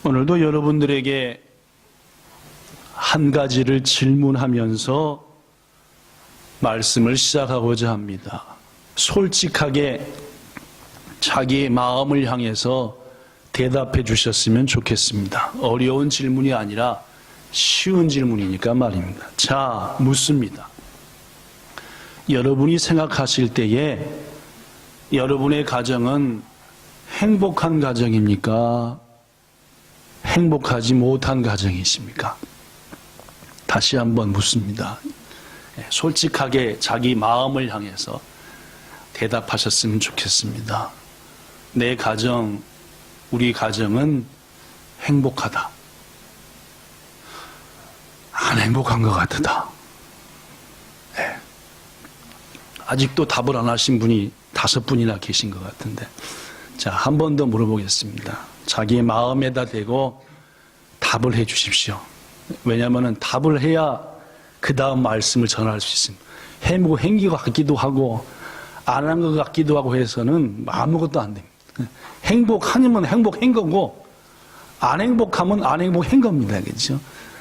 오늘도 여러분들에게 한 가지를 질문하면서 말씀을 시작하고자 합니다. 솔직하게 자기의 마음을 향해서 대답해 주셨으면 좋겠습니다. 어려운 질문이 아니라 쉬운 질문이니까 말입니다. 자, 묻습니다. 여러분이 생각하실 때에 여러분의 가정은 행복한 가정입니까? 행복하지 못한 가정이십니까? 다시 한번 묻습니다. 솔직하게 자기 마음을 향해서 대답하셨으면 좋겠습니다. 내 가정, 우리 가정은 행복하다. 안 행복한 것 같다. 네. 아직도 답을 안 하신 분이 5분이나 계신 것 같은데, 자, 한 번 더 물어보겠습니다. 자기의 마음에다 대고 답을 해 주십시오. 왜냐하면 답을 해야 그 다음 말씀을 전할 수 있습니다. 행기가 같기도 하고 안 한 것 같기도 하고 해서는 아무것도 안 됩니다. 행복하면 행복한 거고 안 행복하면 안 행복한 겁니다. 그렇죠?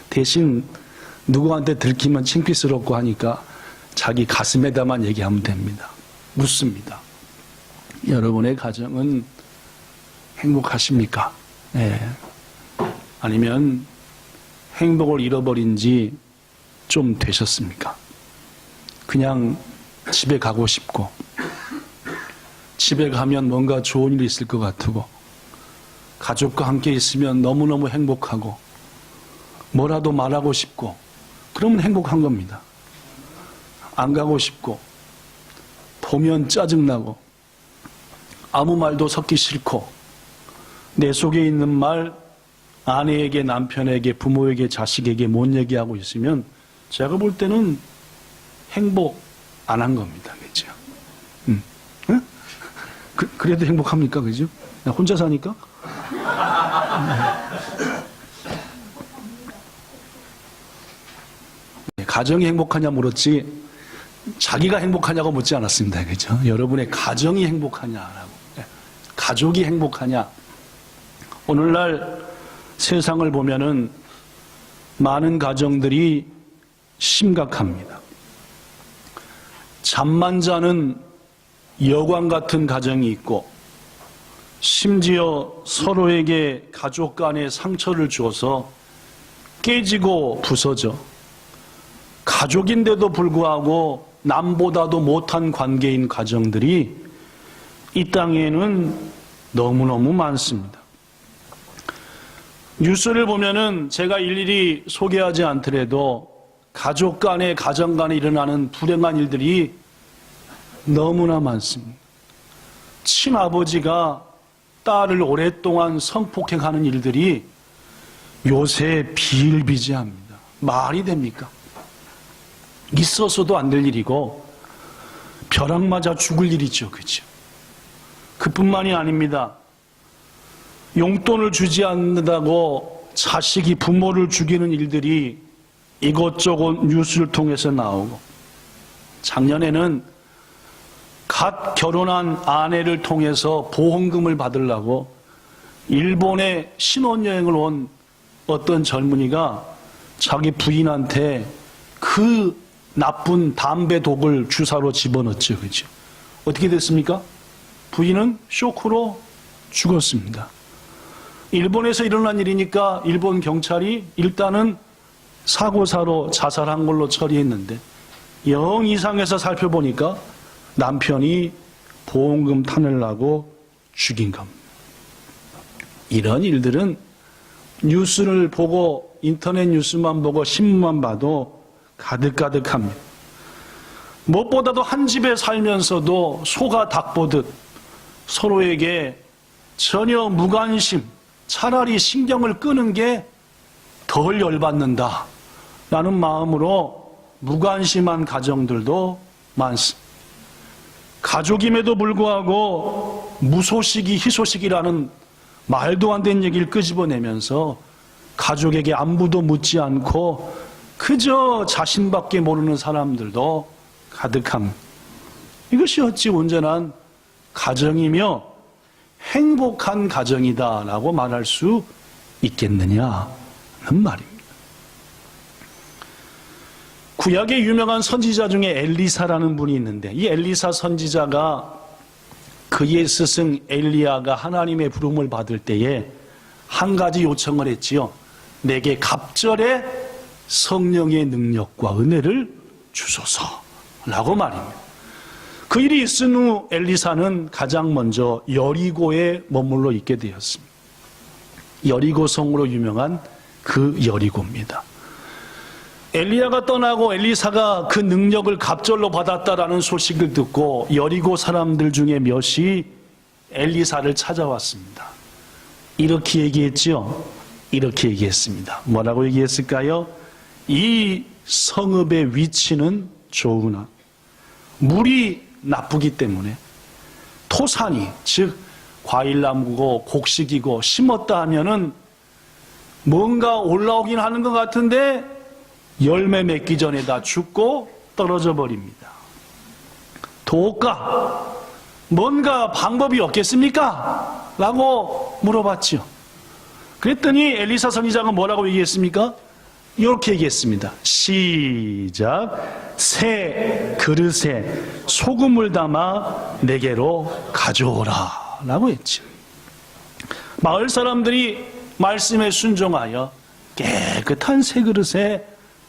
대신 누구한테 들키면 창피스럽고 하니까 자기 가슴에다만 얘기하면 됩니다. 묻습니다. 여러분의 가정은 행복하십니까? 네. 아니면 행복을 잃어버린 지 좀 되셨습니까? 그냥 집에 가고 싶고 집에 가면 뭔가 좋은 일이 있을 것 같고 가족과 함께 있으면 너무너무 행복하고 뭐라도 말하고 싶고 그러면 행복한 겁니다. 안 가고 싶고 보면 짜증나고 아무 말도 섞기 싫고 내 속에 있는 말 아내에게, 남편에게, 부모에게, 자식에게 못 얘기하고 있으면 제가 볼 때는 행복 안 한 겁니다. 그죠? 응? 그래도 행복합니까? 그죠? 혼자 사니까? 가정이 행복하냐 물었지 자기가 행복하냐고 묻지 않았습니다. 그죠? 여러분의 가정이 행복하냐라고. 가족이 행복하냐. 오늘날 세상을 보면은 많은 가정들이 심각합니다. 잠만 자는 여관 같은 가정이 있고 심지어 서로에게 가족 간에 상처를 주어서 깨지고 부서져 가족인데도 불구하고 남보다도 못한 관계인 가정들이 이 땅에는 너무너무 많습니다. 뉴스를 보면은 제가 일일이 소개하지 않더라도 가족 간에, 가정 간에 일어나는 불행한 일들이 너무나 많습니다. 친아버지가 딸을 오랫동안 성폭행하는 일들이 요새 비일비재합니다. 말이 됩니까? 있어서도 안 될 일이고 벼락 맞아 죽을 일이죠. 그렇죠? 그뿐만이 아닙니다. 용돈을 주지 않는다고 자식이 부모를 죽이는 일들이 이것저것 뉴스를 통해서 나오고 작년에는 갓 결혼한 아내를 통해서 보험금을 받으려고 일본에 신혼여행을 온 어떤 젊은이가 자기 부인한테 그 나쁜 담배 독을 주사로 집어넣었죠. 그죠? 어떻게 됐습니까? 부인은 쇼크로 죽었습니다. 일본에서 일어난 일이니까 일본 경찰이 일단은 사고사로 자살한 걸로 처리했는데 영 이상해서 살펴보니까 남편이 보험금 타내려고 죽인 겁니다. 이런 일들은 뉴스를 보고 인터넷 뉴스만 보고 신문만 봐도 가득가득합니다. 무엇보다도 한 집에 살면서도 소가 닭 보듯 서로에게 전혀 무관심, 차라리 신경을 끄는 게 덜 열받는다 라는 마음으로 무관심한 가정들도 많습니다. 가족임에도 불구하고 무소식이 희소식이라는 말도 안 되는 얘기를 끄집어내면서 가족에게 안부도 묻지 않고 그저 자신밖에 모르는 사람들도 가득합니다. 이것이 어찌 온전한 가정이며 행복한 가정이다라고 말할 수 있겠느냐는 말입니다. 구약의 유명한 선지자 중에 엘리사라는 분이 있는데, 이 엘리사 선지자가 그의 스승 엘리야가 하나님의 부름을 받을 때에 한 가지 요청을 했지요. 내게 갑절에 성령의 능력과 은혜를 주소서라고 말입니다. 그 일이 있은 후 엘리사는 가장 먼저 여리고에 머물러 있게 되었습니다. 여리고 성으로 유명한 그 여리고입니다. 엘리야가 떠나고 엘리사가 그 능력을 갑절로 받았다라는 소식을 듣고 여리고 사람들 중에 몇이 엘리사를 찾아왔습니다. 이렇게 얘기했죠. 이렇게 얘기했습니다. 뭐라고 얘기했을까요? 이 성읍의 위치는 좋으나 물이 나쁘기 때문에 토산이, 즉 과일나무고 곡식이고 심었다 하면은 뭔가 올라오긴 하는 것 같은데 열매 맺기 전에 다 죽고 떨어져 버립니다. 도까 뭔가 방법이 없겠습니까? 라고 물어봤죠. 그랬더니 엘리사 선지자가 뭐라고 얘기했습니까? 이렇게 얘기했습니다. 시작. 새 그릇에 소금을 담아 내게로 가져오라 라고 했죠. 마을 사람들이 말씀에 순종하여 깨끗한 새 그릇에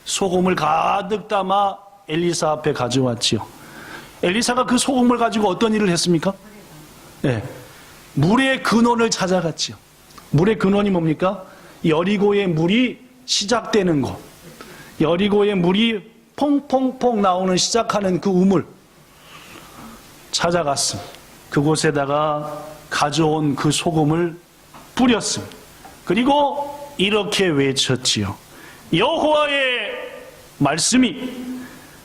소금을 가득 담아 엘리사 앞에 가져왔지요. 엘리사가 그 소금을 가지고 어떤 일을 했습니까? 네, 물의 근원을 찾아갔지요. 물의 근원이 뭡니까? 여리고의 물이 시작되는 곳, 여리고의 물이 퐁퐁퐁 나오는 시작하는 그 우물 찾아갔습니다. 그곳에다가 가져온 그 소금을 뿌렸습니다. 그리고 이렇게 외쳤지요. 여호와의 말씀이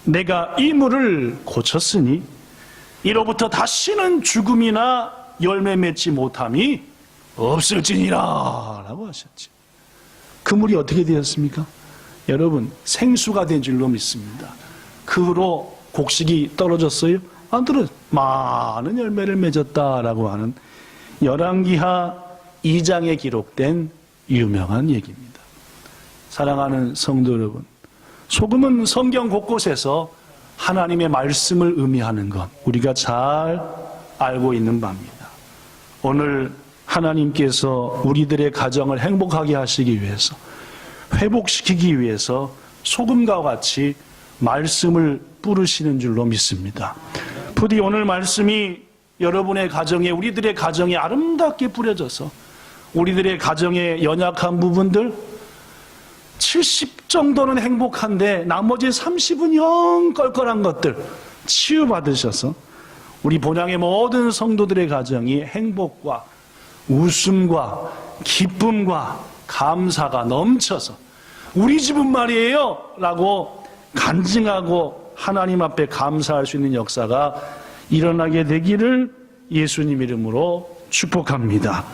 내가 이 물을 고쳤으니 이로부터 다시는 죽음이나 열매 맺지 못함이 없을지니라 라고 하셨죠. 그 물이 어떻게 되었습니까? 여러분, 생수가 된 줄로 믿습니다. 그 후로 곡식이 떨어졌어요? 안 떨어졌어요. 많은 열매를 맺었다라고 하는 열왕기하 2장에 기록된 유명한 얘기입니다. 사랑하는 성도 여러분, 소금은 성경 곳곳에서 하나님의 말씀을 의미하는 것 우리가 잘 알고 있는 바입니다. 오늘 하나님께서 우리들의 가정을 행복하게 하시기 위해서, 회복시키기 위해서 소금과 같이 말씀을 뿌리시는 줄로 믿습니다. 부디 오늘 말씀이 여러분의 가정에, 우리들의 가정에 아름답게 뿌려져서 우리들의 가정의 연약한 부분들 70 정도는 행복한데 나머지 30은 영 껄껄한 것들 치유받으셔서 우리 본향의 모든 성도들의 가정이 행복과 웃음과 기쁨과 감사가 넘쳐서 우리 집은 말이에요 라고 간증하고 하나님 앞에 감사할 수 있는 역사가 일어나게 되기를 예수님 이름으로 축복합니다.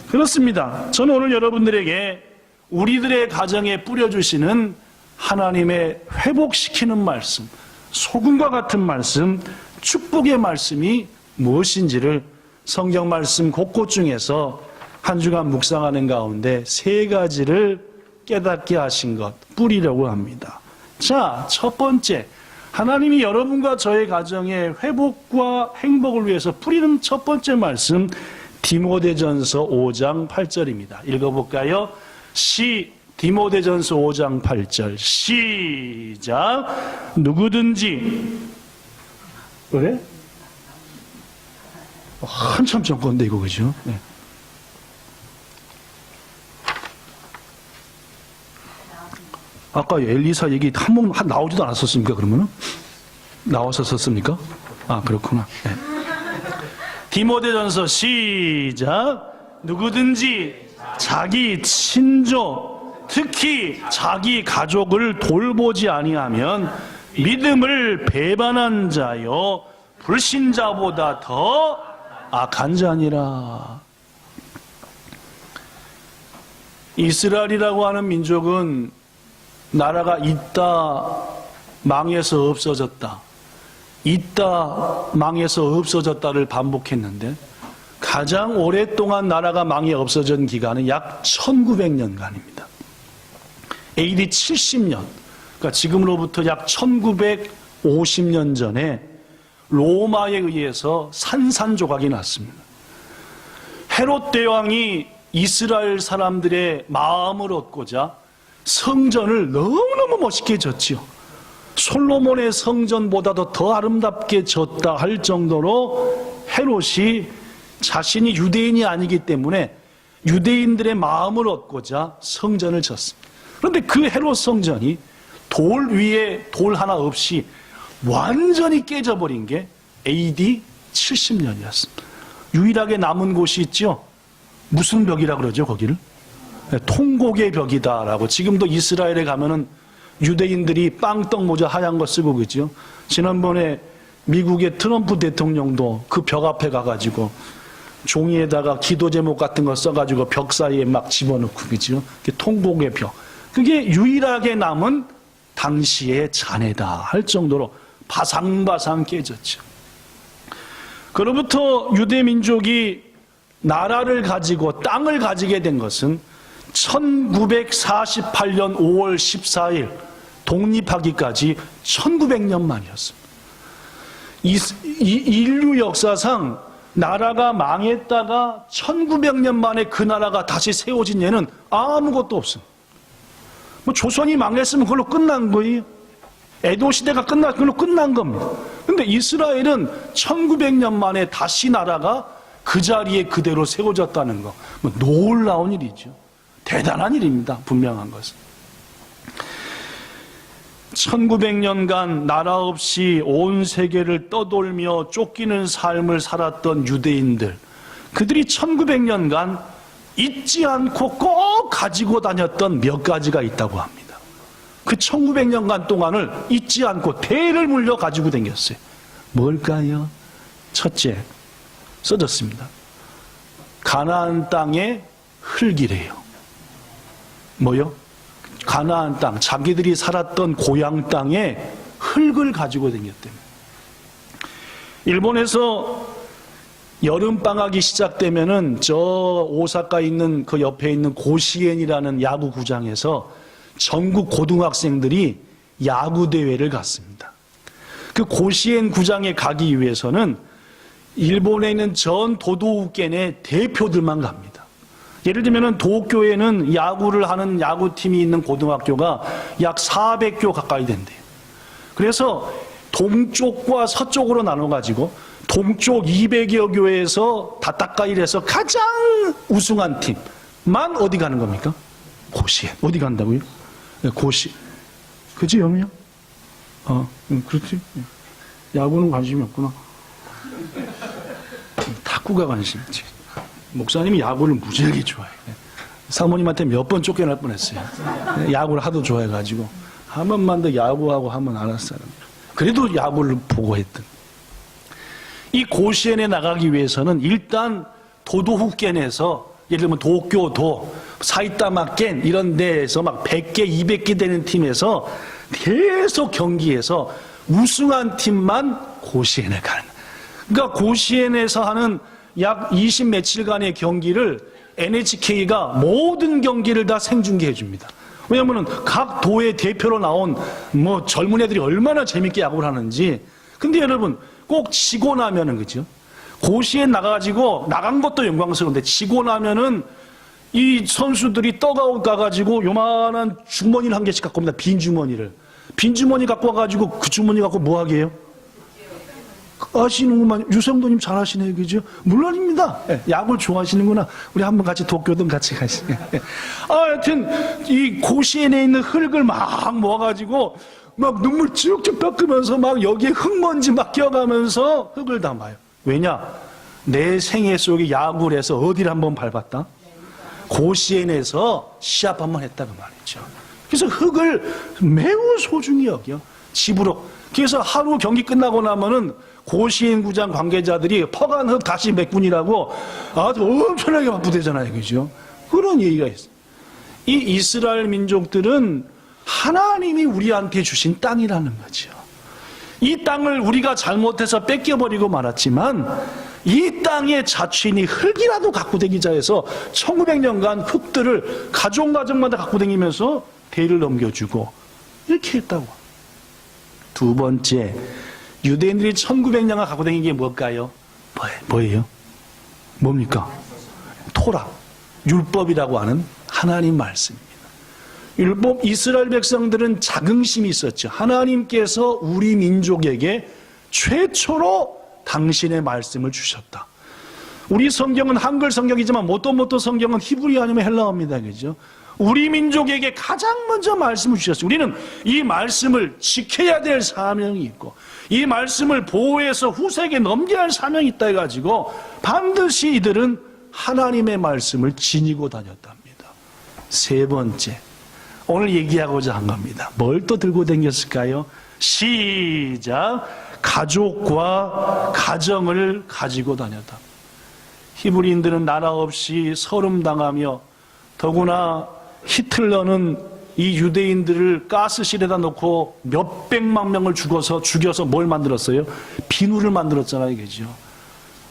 그렇습니다. 저는 오늘 여러분들에게 우리들의 가정에 뿌려주시는 하나님의 회복시키는 말씀, 소금과 같은 말씀, 축복의 말씀이 무엇인지를 성경 말씀 곳곳 중에서 한 주간 묵상하는 가운데 세 가지를 깨닫게 하신 것 뿌리려고 합니다. 자, 첫 번째, 하나님이 여러분과 저의 가정의 회복과 행복을 위해서 뿌리는 첫 번째 말씀, 디모데전서 5장 8절입니다. 읽어볼까요? 디모데전서 5장 8절 시작. 누구든지 왜? 한참 전 건데 이거 그죠? 네. 아까 엘리사 얘기 한 번 나오지도 않았었습니까? 그러면은 나왔었습니까? 아 그렇구나. 네. 디모데전서 시작. 누구든지 자기 친족, 특히 자기 가족을 돌보지 아니하면 믿음을 배반한 자요 불신자보다 더 악한 자니라. 이스라엘이라고 하는 민족은 나라가 있다 망해서 없어졌다, 있다 망해서 없어졌다를 반복했는데 가장 오랫동안 나라가 망해 없어진 기간은 약 1900년간입니다. AD 70년, 그러니까 지금으로부터 약 1950년 전에 로마에 의해서 산산조각이 났습니다. 헤롯 대왕이 이스라엘 사람들의 마음을 얻고자 성전을 너무너무 멋있게 졌지요. 솔로몬의 성전보다도 더 아름답게 졌다 할 정도로 헤롯이 자신이 유대인이 아니기 때문에 유대인들의 마음을 얻고자 성전을 졌습니다. 그런데 그 헤롯 성전이 돌 위에 돌 하나 없이 완전히 깨져버린 게 AD 70년이었습니다. 유일하게 남은 곳이 있죠. 무슨 벽이라 그러죠, 거기를? 통곡의 벽이다라고. 지금도 이스라엘에 가면은 유대인들이 빵떡 모자 하얀 거 쓰고 그죠. 지난번에 미국의 트럼프 대통령도 그 벽 앞에 가가지고 종이에다가 기도 제목 같은 거 써가지고 벽 사이에 막 집어넣고 그죠. 통곡의 벽. 그게 유일하게 남은 당시의 잔해다 할 정도로 바상바상 깨졌죠. 그로부터 유대 민족이 나라를 가지고 땅을 가지게 된 것은 1948년 5월 14일 독립하기까지 1900년 만이었습니다. 인류 역사상 나라가 망했다가 1900년 만에 그 나라가 다시 세워진 예는 아무것도 없습니다. 뭐 조선이 망했으면 그걸로 끝난 거예요. 에도 시대가 끝나서 그걸로 끝난 겁니다. 근데 이스라엘은 1900년 만에 다시 나라가 그 자리에 그대로 세워졌다는 거, 뭐 놀라운 일이죠. 대단한 일입니다. 분명한 것은. 1900년간 나라 없이 온 세계를 떠돌며 쫓기는 삶을 살았던 유대인들, 그들이 1900년간 잊지 않고 꼭 가지고 다녔던 몇 가지가 있다고 합니다. 그 1900년간 동안을 잊지 않고 대를 물려 가지고 다녔어요. 뭘까요? 첫째, 써졌습니다. 가나안 땅의 흙이래요. 뭐요? 가나안 땅, 자기들이 살았던 고향 땅에 흙을 가지고 다녔대요. 일본에서 여름방학이 시작되면은 저 오사카에 있는 그 옆에 있는 고시엔이라는 야구구장에서 전국 고등학생들이 야구대회를 갔습니다. 그 고시엔 구장에 가기 위해서는 일본에 있는 전 도도우켄의 대표들만 갑니다. 예를 들면 도쿄에는 야구를 하는 야구팀이 있는 고등학교가 약 400교 가까이 된대요. 그래서 동쪽과 서쪽으로 나눠가지고 동쪽 200여 교에서 다타카이에서 가장 우승한 팀만 어디 가는 겁니까? 고시엔. 어디 간다고요? 고시. 그치, 영이요? 그렇지. 야구는 관심이 없구나. 탁구가 관심이지. 목사님이 야구를 무지하게 좋아해. 사모님한테 몇 번 쫓겨날 뻔했어요. 야구를 하도 좋아해가지고 한 번만 더 야구하고 하면 알았어요. 그래도 야구를 보고 했던. 이 고시엔에 나가기 위해서는 일단 도도후켄에서 예를 들면 도쿄도, 사이타마켄 이런 데에서 막 100개, 200개 되는 팀에서 계속 경기해서 우승한 팀만 고시엔에 가는 거예요. 그러니까 고시엔에서 하는 약 20 며칠간의 경기를 NHK가 모든 경기를 다 생중계해 줍니다. 왜냐하면 각 도의 대표로 나온 뭐 젊은 애들이 얼마나 재밌게 야구를 하는지. 근데 여러분 꼭 지고 나면은 그죠? 고시에 나가가지고 나간 것도 영광스러운데 지고 나면은 이 선수들이 떡아웃 가가지고 요만한 주머니를 한 개씩 갖고 옵니다. 빈 주머니를. 빈 주머니 갖고 와가지고 그 주머니 갖고 뭐 하게 해요? 아시는구만. 유성도님 잘 아시네요. 그죠? 물론입니다. 야구를 좋아하시는구나. 우리 한번 같이 도쿄든 같이 가시. 하여튼, 이 고시엔에 있는 흙을 막 모아가지고, 막 눈물 쭉쭉 닦으면서 막 여기에 흙먼지 막 껴가면서 흙을 담아요. 왜냐? 내 생애 속에 야구를 해서 어디를 한번 밟았다? 고시엔에서 시합 한번 했다고 말이죠. 그래서 흙을 매우 소중히 여겨. 집으로. 그래서 하루 경기 끝나고 나면은 고시엔 구장 관계자들이 퍼간 흙 다시 메꾼이라고 아주 엄청나게 바쁘대잖아요. 그죠? 그런 얘기가 있어요. 이 이스라엘 민족들은 하나님이 우리한테 주신 땅이라는 거죠. 이 땅을 우리가 잘못해서 뺏겨버리고 말았지만 이 땅의 자취인이 흙이라도 갖고 다니자 해서 1900년간 흙들을 가정마다 갖고 다니면서 대를 넘겨주고 이렇게 했다고. 두 번째, 유대인들이 1900년간 갖고 다니는 게 뭘까요? 뭐예요? 뭡니까? 토라, 율법이라고 하는 하나님 말씀입니다. 율법, 이스라엘 백성들은 자긍심이 있었죠. 하나님께서 우리 민족에게 최초로 당신의 말씀을 주셨다. 우리 성경은 한글 성경이지만 모토모토 성경은 히브리 아니면 헬라어입니다. 그죠? 우리 민족에게 가장 먼저 말씀을 주셨어요. 우리는 이 말씀을 지켜야 될 사명이 있고 이 말씀을 보호해서 후세에게 넘겨야 할 사명이 있다 해가지고 반드시 이들은 하나님의 말씀을 지니고 다녔답니다. 세 번째, 오늘 얘기하고자 한 겁니다. 뭘 또 들고 다녔을까요? 시작. 가족과 가정을 가지고 다녔다. 히브리인들은 나라 없이 서름당하며 더구나 히틀러는 이 유대인들을 가스실에다 놓고 몇백만 명을 죽여서 뭘 만들었어요? 비누를 만들었잖아요. 그죠?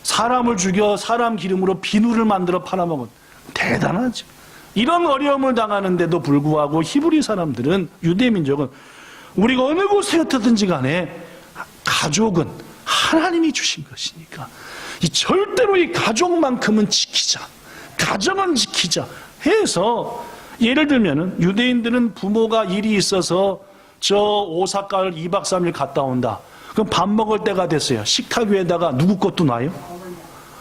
사람을 죽여 사람 기름으로 비누를 만들어 팔아먹은, 대단하죠. 이런 어려움을 당하는데도 불구하고 히브리 사람들은, 유대민족은 우리가 어느 곳에 흩어든지 간에 가족은 하나님이 주신 것이니까 절대로 이 가족만큼은 지키자, 가정은 지키자 해서, 예를 들면은 유대인들은 부모가 일이 있어서 저 오사카를 2박 3일 갔다 온다. 그럼 밥 먹을 때가 됐어요. 식탁 위에다가 누구 것도 놔요?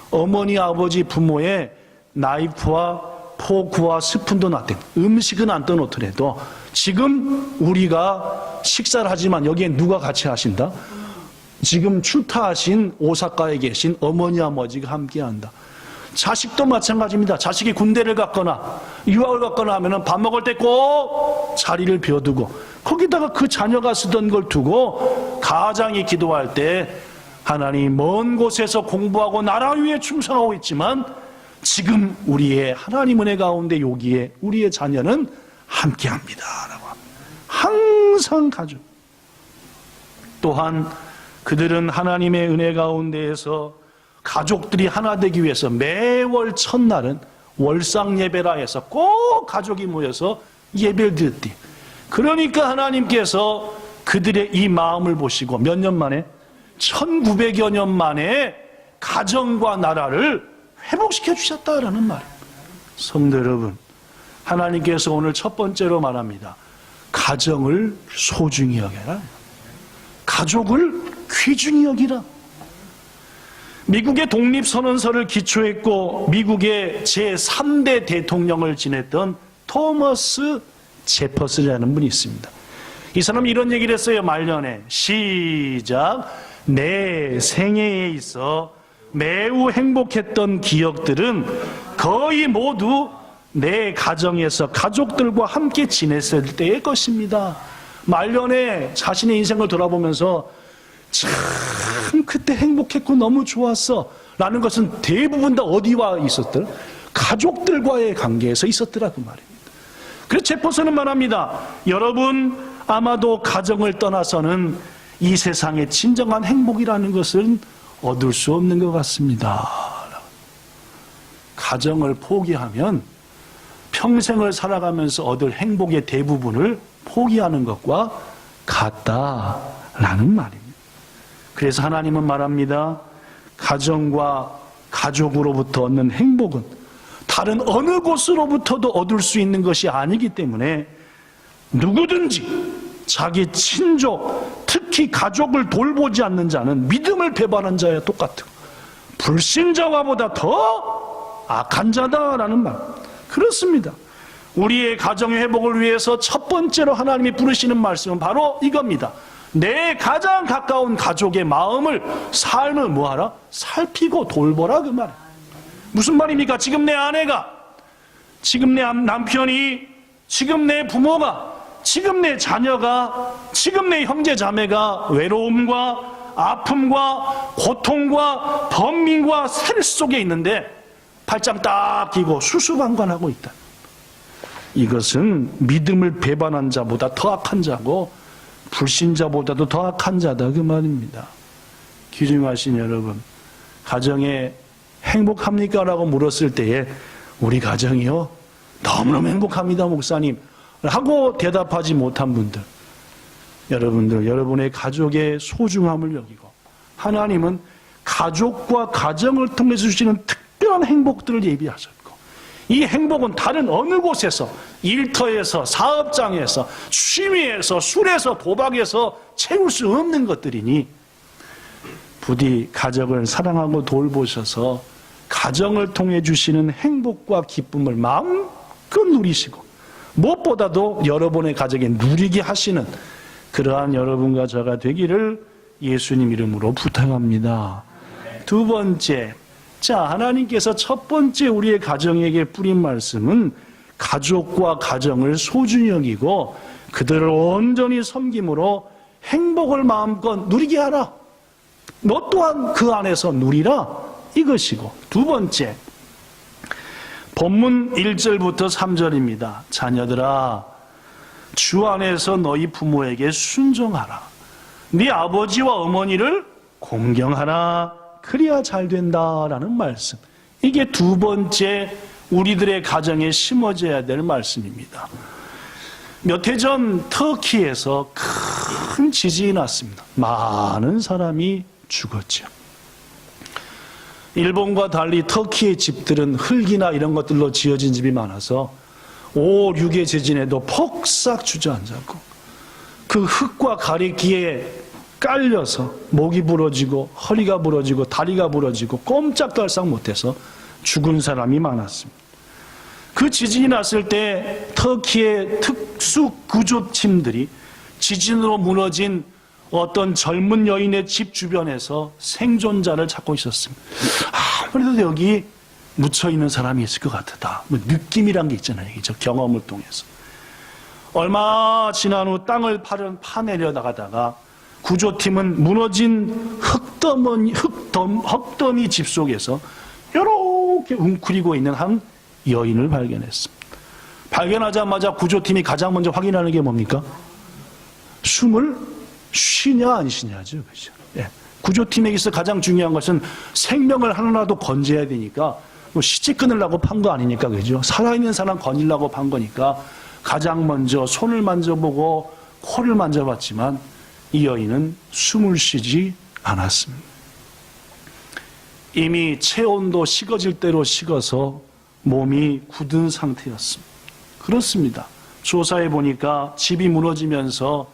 어머니, 아버지, 부모의 나이프와 포크와 스푼도 놨대. 음식은 안 떠놓더라도 지금 우리가 식사를 하지만 여기에 누가 같이 하신다? 지금 출타하신 오사카에 계신 어머니, 아버지가 함께한다. 자식도 마찬가지입니다. 자식이 군대를 갔거나 유학을 갔거나 하면은 밥 먹을 때 꼭 자리를 비워두고 거기다가 그 자녀가 쓰던 걸 두고 가장이 기도할 때, 하나님 먼 곳에서 공부하고 나라 위에 충성하고 있지만 지금 우리의 하나님 은혜 가운데 여기에 우리의 자녀는 함께합니다 라고 합니다. 항상 가족. 또한 그들은 하나님의 은혜 가운데에서 가족들이 하나 되기 위해서 매월 첫날은 월상 예배라 해서 꼭 가족이 모여서 예배를 드렸디. 그러니까 하나님께서 그들의 이 마음을 보시고 몇 년 만에, 1900여 년 만에 가정과 나라를 회복시켜 주셨다라는 말입니다. 성도 여러분, 하나님께서 오늘 첫 번째로 말합니다. 가정을 소중히 여겨라. 가족을 귀중히 여기라. 미국의 독립선언서를 기초했고 미국의 제3대 대통령을 지냈던 토머스 제퍼슨이라는 분이 있습니다. 이 사람이 이런 얘기를 했어요. 말년에. 시작. 내 생애에 있어 매우 행복했던 기억들은 거의 모두 내 가정에서 가족들과 함께 지냈을 때의 것입니다. 말년에 자신의 인생을 돌아보면서 참 그때 행복했고 너무 좋았어 라는 것은 대부분 다 어디와 있었더라? 가족들과의 관계에서 있었더라 그 말입니다. 그래서 제퍼슨은 말합니다. 여러분 아마도 가정을 떠나서는 이 세상의 진정한 행복이라는 것은 얻을 수 없는 것 같습니다. 가정을 포기하면 평생을 살아가면서 얻을 행복의 대부분을 포기하는 것과 같다라는 말입니다. 그래서 하나님은 말합니다. 가정과 가족으로부터 얻는 행복은 다른 어느 곳으로부터도 얻을 수 있는 것이 아니기 때문에 누구든지 자기 친족, 특히 가족을 돌보지 않는 자는 믿음을 배반한 자와 똑같고 불신자와 보다 더 악한 자다라는 말. 그렇습니다. 우리의 가정의 회복을 위해서 첫 번째로 하나님이 부르시는 말씀은 바로 이겁니다. 내 가장 가까운 가족의 마음을, 삶을 뭐하라? 살피고 돌보라 그 말이에요. 무슨 말입니까? 지금 내 아내가, 지금 내 남편이, 지금 내 부모가, 지금 내 자녀가, 지금 내 형제 자매가 외로움과 아픔과 고통과 번민과 스트레스 속에 있는데 발장 딱 끼고 수수방관하고 있다. 이것은 믿음을 배반한 자보다 더 악한 자고 불신자보다도 더 악한 자다 그 말입니다. 귀중하신 여러분, 가정에 행복합니까? 라고 물었을 때에 우리 가정이요? 너무너무 행복합니다, 목사님. 하고 대답하지 못한 분들, 여러분들, 여러분의 가족의 소중함을 여기고 하나님은 가족과 가정을 통해서 주시는 특별한 행복들을 예비하셨고 이 행복은 다른 어느 곳에서 일터에서 사업장에서 취미에서 술에서 도박에서 채울 수 없는 것들이니 부디 가정을 사랑하고 돌보셔서 가정을 통해 주시는 행복과 기쁨을 마음껏 누리시고 무엇보다도 여러분의 가정에 누리게 하시는 그러한 여러분과 저가 되기를 예수님 이름으로 부탁합니다. 두 번째, 자, 하나님께서 첫 번째 우리의 가정에게 뿌린 말씀은 가족과 가정을 소중히 여기고 그들을 온전히 섬김으로 행복을 마음껏 누리게 하라. 너 또한 그 안에서 누리라. 이것이고, 두 번째, 본문 1절부터 3절입니다. 자녀들아, 주 안에서 너희 부모에게 순종하라. 네 아버지와 어머니를 공경하라. 그래야 잘 된다라는 말씀. 이게 두 번째 우리들의 가정에 심어져야 될 말씀입니다. 몇 해 전 터키에서 큰 지진이 났습니다. 많은 사람이 죽었죠. 일본과 달리 터키의 집들은 흙이나 이런 것들로 지어진 집이 많아서 5, 6의 지진에도 폭삭 주저앉았고 그 흙과 가래기에 깔려서 목이 부러지고 허리가 부러지고 다리가 부러지고 꼼짝달싹 못해서 죽은 사람이 많았습니다. 그 지진이 났을 때 터키의 특수 구조팀들이 지진으로 무너진 어떤 젊은 여인의 집 주변에서 생존자를 찾고 있었습니다. 아무래도 여기 묻혀있는 사람이 있을 것 같다. 뭐 느낌이란 게 있잖아요. 저 경험을 통해서. 얼마 지난 후 땅을 파내려 나가다가 구조팀은 무너진 흙더미 집 속에서 이렇게 웅크리고 있는 한 여인을 발견했습니다. 발견하자마자 구조팀이 가장 먼저 확인하는 게 뭡니까? 숨을 쉬냐 안 쉬냐죠. 그죠? 예. 구조팀에게서 가장 중요한 것은 생명을 하나라도 건져야 되니까 뭐 시체 끊으려고 판 거 아니니까 그죠? 살아있는 사람 건지려고 판 거니까 가장 먼저 손을 만져보고 코를 만져봤지만 이 여인은 숨을 쉬지 않았습니다. 이미 체온도 식어질 대로 식어서 몸이 굳은 상태였습니다. 그렇습니다. 조사해 보니까 집이 무너지면서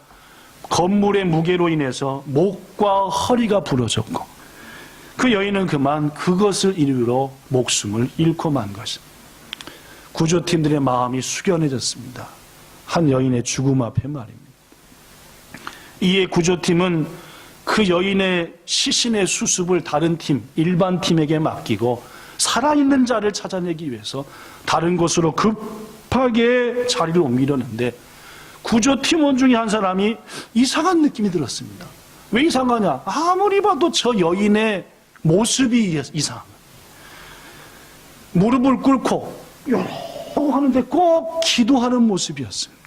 건물의 무게로 인해서 목과 허리가 부러졌고 그 여인은 그만 그것을 이유로 목숨을 잃고 만 것입니다. 구조팀들의 마음이 숙연해졌습니다. 한 여인의 죽음 앞에 말입니다. 이에 구조팀은 그 여인의 시신의 수습을 다른 팀, 일반 팀에게 맡기고 살아있는 자를 찾아내기 위해서 다른 곳으로 급하게 자리를 옮기려는데 구조팀원 중에 한 사람이 이상한 느낌이 들었습니다. 왜 이상하냐? 아무리 봐도 저 여인의 모습이 이상합니다. 무릎을 꿇고 요러고 하는데 꼭 기도하는 모습이었습니다.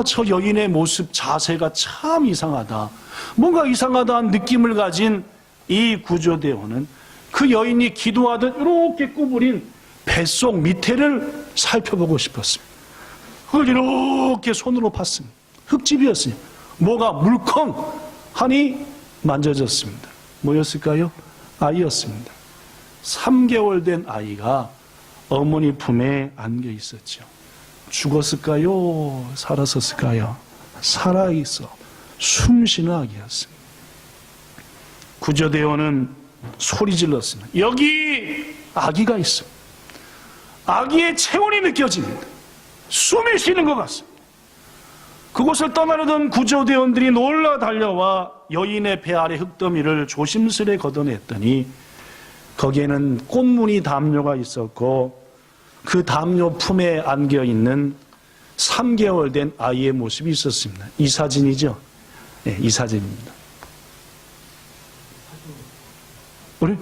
저 여인의 모습 자세가 참 이상하다. 뭔가 이상하다는 느낌을 가진 이 구조대원은 그 여인이 기도하듯 이렇게 구부린 뱃속 밑에를 살펴보고 싶었습니다. 그걸 이렇게 손으로 팠습니다. 흙집이었어요. 뭐가 물컹하니 만져졌습니다. 뭐였을까요? 아이였습니다. 3개월 된 아이가 어머니 품에 안겨 있었죠. 죽었을까요? 살았었을까요? 살아있어 숨쉬는 아기였습니다. 구조대원은 소리 질렀습니다. 여기 아기가 있습니다. 아기의 체온이 느껴집니다. 숨이 쉬는 것 같습니다. 그곳을 떠나려던 구조대원들이 놀라 달려와 여인의 배 아래 흙더미를 조심스레 걷어냈더니 거기에는 꽃무늬 담요가 있었고 그 담요 품에 안겨있는 3개월 된 아이의 모습이 있었습니다. 이 사진이죠? 네, 이 사진입니다. 그래?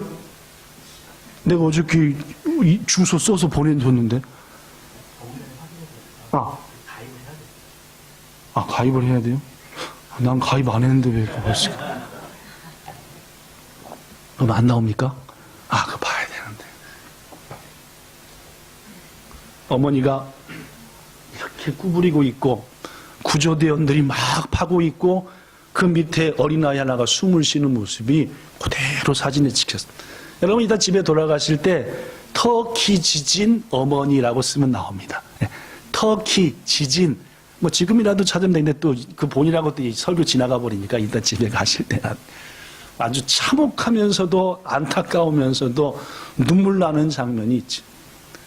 내가 어저께 주소 써서 보내줬는데 가입을 해야 돼요? 난 가입 안 했는데 왜 그거 했을까? 그럼 안 나옵니까? 그거 봐야 되는데. 어머니가 이렇게 구부리고 있고 구조대원들이 막 파고 있고 그 밑에 어린아이 하나가 숨을 쉬는 모습이 그대로 사진에 찍혔습니다. 여러분 이따 집에 돌아가실 때 터키 지진 어머니라고 쓰면 나옵니다. 터키 지진 뭐 지금이라도 찾으면 되는데 또 그 본이라고 또 설교 지나가 버리니까 이따 집에 가실 때 아주 참혹하면서도 안타까우면서도 눈물 나는 장면이 있지.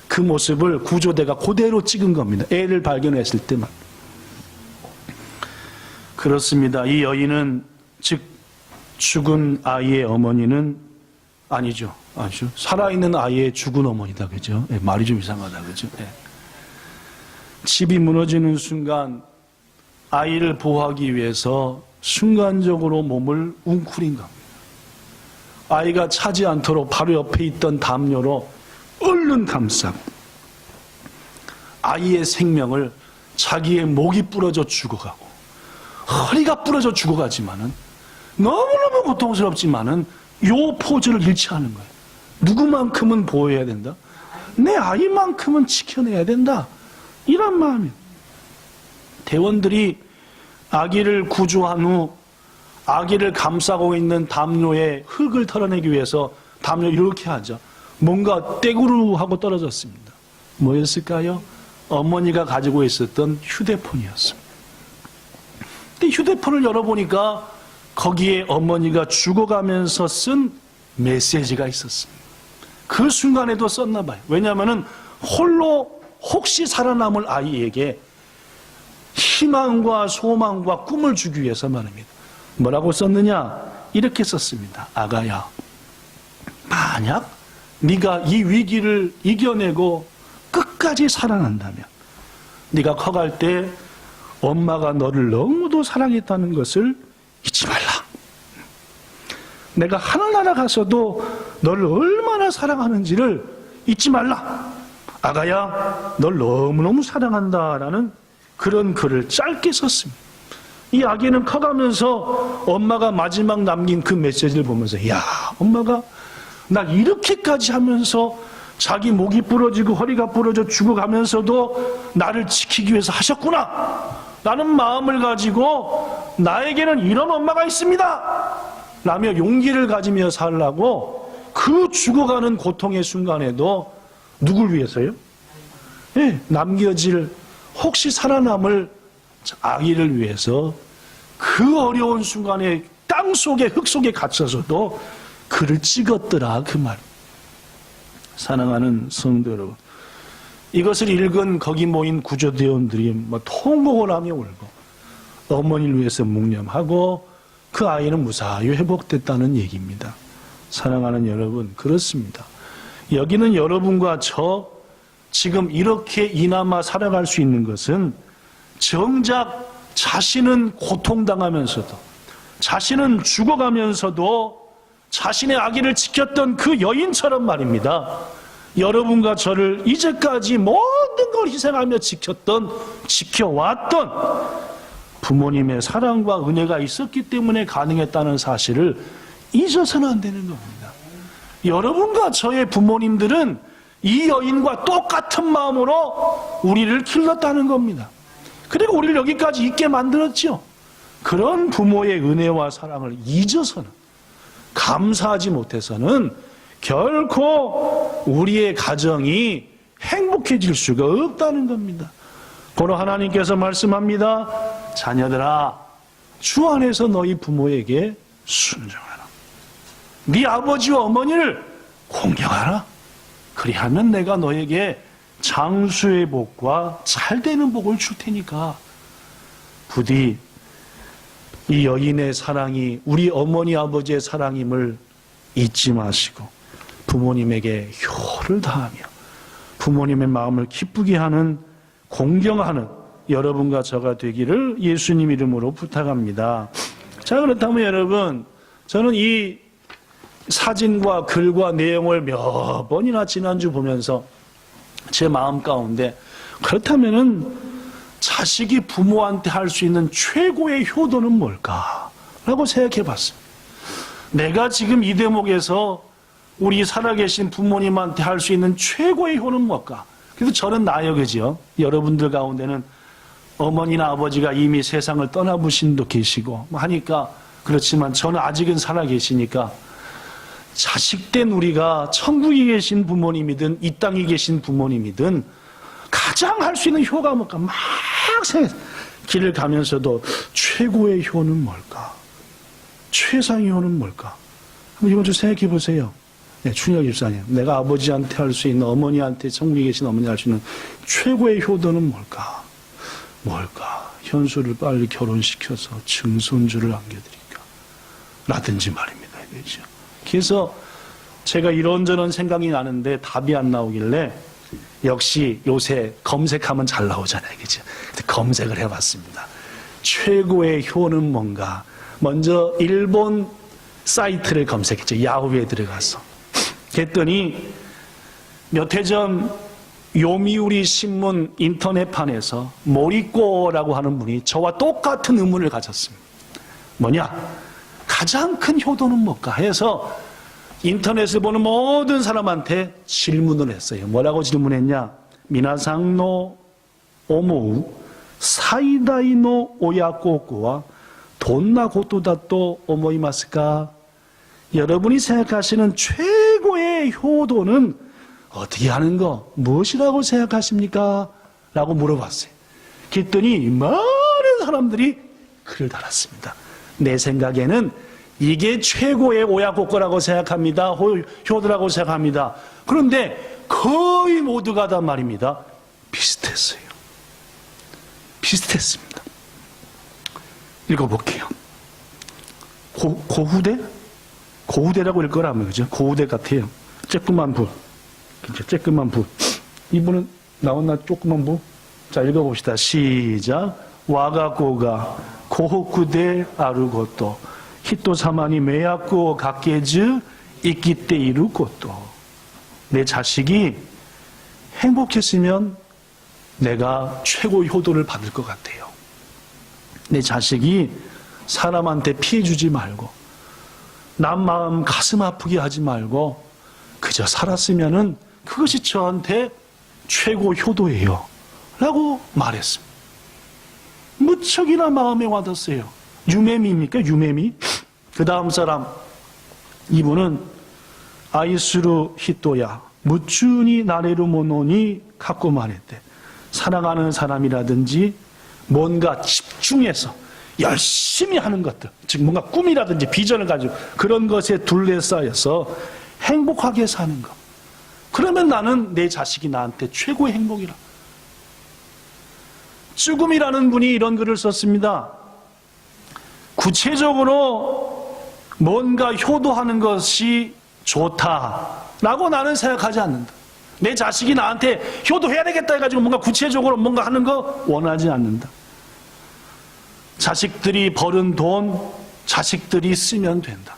그 모습을 구조대가 그대로 찍은 겁니다. 애를 발견했을 때만. 그렇습니다. 이 여인은 즉 죽은 아이의 어머니는 아니죠. 살아있는 아이의 죽은 어머니다. 그죠? 말이 좀 이상하다. 그죠? 집이 무너지는 순간 아이를 보호하기 위해서 순간적으로 몸을 웅크린 겁니다. 아이가 차지 않도록 바로 옆에 있던 담요로 얼른 감싸고 아이의 생명을 자기의 목이 부러져 죽어가고 허리가 부러져 죽어가지만은 너무너무 고통스럽지만은 요 포즈를 잃지 않은 거예요. 누구만큼은 보호해야 된다. 내 아이만큼은 지켜내야 된다. 이런 마음이에요. 대원들이 아기를 구조한 후 아기를 감싸고 있는 담요에 흙을 털어내기 위해서 담요 이렇게 하죠. 뭔가 떼구르 하고 떨어졌습니다. 뭐였을까요? 어머니가 가지고 있었던 휴대폰이었습니다. 근데 휴대폰을 열어보니까 거기에 어머니가 죽어가면서 쓴 메시지가 있었습니다. 그 순간에도 썼나 봐요. 왜냐하면 홀로 혹시 살아남을 아이에게 희망과 소망과 꿈을 주기 위해서 말입니다. 뭐라고 썼느냐? 이렇게 썼습니다. 아가야, 만약 네가 이 위기를 이겨내고 끝까지 살아난다면 네가 커갈 때 엄마가 너를 너무도 사랑했다는 것을 잊지 말라. 내가 하늘나라 가서도 너를 얼마나 사랑하는지를 잊지 말라. 아가야, 널 너무너무 사랑한다라는 그런 글을 짧게 썼습니다. 이 아기는 커가면서 엄마가 마지막 남긴 그 메시지를 보면서 야, 엄마가 나 이렇게까지 하면서 자기 목이 부러지고 허리가 부러져 죽어가면서도 나를 지키기 위해서 하셨구나 라는 마음을 가지고 나에게는 이런 엄마가 있습니다 라며 용기를 가지며 살라고 그 죽어가는 고통의 순간에도 누굴 위해서요? 남겨질 혹시 살아남을 아기를 위해서 그 어려운 순간에 땅 속에 흙 속에 갇혀서도 글을 찍었더라 그 말. 사랑하는 성도 여러분, 이것을 읽은 거기 모인 구조대원들이 통곡을 하며 울고 어머니를 위해서 묵념하고 그 아이는 무사히 회복됐다는 얘기입니다. 사랑하는 여러분, 그렇습니다. 여기는 여러분과 저 지금 이렇게 이나마 살아갈 수 있는 것은 정작 자신은 고통당하면서도 자신은 죽어가면서도 자신의 아기를 지켰던 그 여인처럼 말입니다. 여러분과 저를 이제까지 모든 걸 희생하며 지켜왔던 부모님의 사랑과 은혜가 있었기 때문에 가능했다는 사실을 잊어서는 안 되는 겁니다. 여러분과 저의 부모님들은 이 여인과 똑같은 마음으로 우리를 길렀다는 겁니다. 그리고 우리를 여기까지 있게 만들었죠. 그런 부모의 은혜와 사랑을 잊어서는, 감사하지 못해서는 결코 우리의 가정이 행복해질 수가 없다는 겁니다. 보러 하나님께서 말씀합니다. 자녀들아, 주 안에서 너희 부모에게 순종하라. 네 아버지와 어머니를 공경하라. 그리하면 내가 너에게 장수의 복과 잘되는 복을 줄 테니까. 부디 이 여인의 사랑이 우리 어머니 아버지의 사랑임을 잊지 마시고 부모님에게 효를 다하며 부모님의 마음을 기쁘게 하는, 공경하는 여러분과 저가 되기를 예수님 이름으로 부탁합니다. 자, 그렇다면 여러분, 저는 이 사진과 글과 내용을 몇 번이나 지난주 보면서 제 마음 가운데, 그렇다면은 자식이 부모한테 할 수 있는 최고의 효도는 뭘까라고 생각해 봤습니다. 내가 지금 이 대목에서 우리 살아계신 부모님한테 할 수 있는 최고의 효는 뭘까? 그래서 저는 나여겨지요. 여러분들 가운데는 어머니나 아버지가 이미 세상을 떠나보신 분도 계시고 하니까 그렇지만 저는 아직은 살아계시니까 자식된 우리가 천국에 계신 부모님이든 이 땅에 계신 부모님이든 가장 할 수 있는 효가 뭘까? 막 길을 가면서도 최고의 효는 뭘까? 최상의 효는 뭘까? 한번 이번 주 생각해 보세요. 네, 춘혁 집사님, 내가 아버지한테 할 수 있는, 어머니한테, 천국에 계신 어머니 할 수 있는 최고의 효도는 뭘까? 현수를 빨리 결혼시켜서 증손주를 안겨드릴까? 라든지 말입니다. 그렇죠? 그래서 제가 이런저런 생각이 나는데 답이 안 나오길래 역시 요새 검색하면 잘 나오잖아요. 그죠? 검색을 해봤습니다. 최고의 효는 뭔가? 먼저 일본 사이트를 검색했죠. 야후에 들어가서. 그랬더니 몇 해 전 요미우리 신문 인터넷판에서 모리꼬라고 하는 분이 저와 똑같은 의문을 가졌습니다. 뭐냐? 가장 큰 효도는 뭘까? 해서 인터넷을 보는 모든 사람한테 질문을 했어요. 뭐라고 질문했냐? 미나상노 오모우 사이다이노 오야꼬꼬와 돈나 고토다또 오모이마스까? 여러분이 생각하시는 최고의 효도는 어떻게 하는 거, 무엇이라고 생각하십니까? 라고 물어봤어요. 그랬더니 많은 사람들이 글을 달았습니다. 내 생각에는 이게 최고의 오야코코라고 생각합니다. 효도라고 생각합니다. 그런데 거의 모두가 다 말입니다. 비슷했어요. 비슷했습니다. 읽어볼게요. 고후대? 고후대라고 읽거라면, 그죠? 고후대 같아요. 쬐끄만 부. 그죠? 쬐끄만 부. 이분은 나왔나? 조그만 부? 자, 읽어봅시다. 시작. 와가고가 고호쿠대 아루고또 히토사마니 메야쿠오 가케즈 이끼때 이루고또. 내 자식이 행복했으면 내가 최고 효도를 받을 것 같아요. 내 자식이 사람한테 피해 주지 말고 남 마음 가슴 아프게 하지 말고 그저 살았으면은 그것이 저한테 최고 효도예요. 라고 말했습니다. 무척이나 마음에 와닿았어요. 유메미입니까? 유메미? 그 다음 사람, 이분은 아이스루 히토야 무추니 나레루 모노니 갖고 말했대. 사랑하는 사람이라든지 뭔가 집중해서 열심히 하는 것들, 즉 뭔가 꿈이라든지 비전을 가지고 그런 것에 둘러싸여서 행복하게 사는 것. 그러면 나는 내 자식이 나한테 최고의 행복이라. 쭈금이라는 분이 이런 글을 썼습니다. 구체적으로 뭔가 효도하는 것이 좋다라고 나는 생각하지 않는다. 내 자식이 나한테 효도해야 되겠다 해가지고 뭔가 구체적으로 뭔가 하는 거 원하지 않는다. 자식들이 벌은 돈, 자식들이 쓰면 된다.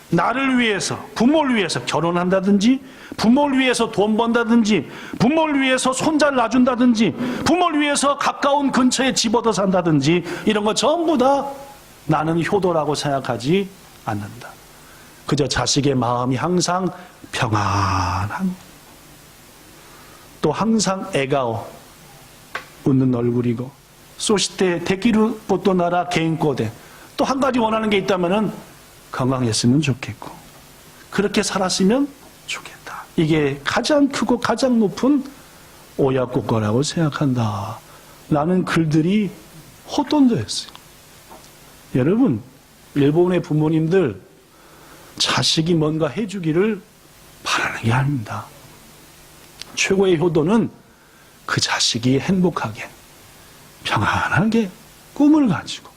나를 위해서, 부모를 위해서 결혼한다든지, 부모를 위해서 돈 번다든지, 부모를 위해서 손자를 놔준다든지, 부모를 위해서 가까운 근처에 집 얻어 산다든지, 이런 거 전부 다 나는 효도라고 생각하지 않는다. 그저 자식의 마음이 항상 평안한, 또 항상 애가오, 웃는 얼굴이고, 소시테 데키루 포토 나라 개인꼬데, 또 한 가지 원하는 게 있다면은 건강했으면 좋겠고 그렇게 살았으면 좋겠다. 이게 가장 크고 가장 높은 오야코코라고 생각한다. 라는 글들이 헛돈도였어요. 여러분, 일본의 부모님들 자식이 뭔가 해주기를 바라는 게 아닙니다. 최고의 효도는 그 자식이 행복하게 평안하게 꿈을 가지고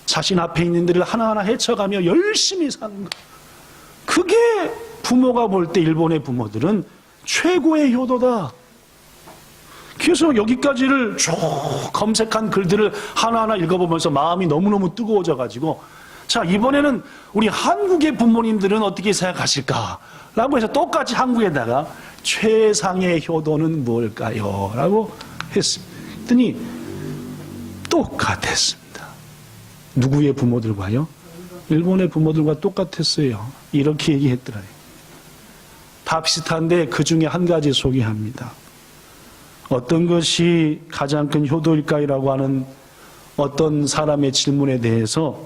자신 앞에 있는 일을 하나하나 헤쳐가며 열심히 사는 것. 그게 부모가 볼 때 일본의 부모들은 최고의 효도다. 그래서 여기까지를 쭉 검색한 글들을 하나하나 읽어보면서 마음이 너무너무 뜨거워져가지고 자, 이번에는 우리 한국의 부모님들은 어떻게 생각하실까? 라고 해서 똑같이 한국에다가 최상의 효도는 뭘까요? 라고 했습니다. 그랬더니 똑같았습니다. 누구의 부모들과요? 일본의 부모들과 똑같았어요. 이렇게 얘기했더라고요. 다 비슷한데 그 중에 한 가지 소개합니다. 어떤 것이 가장 큰 효도일까이라고 하는 어떤 사람의 질문에 대해서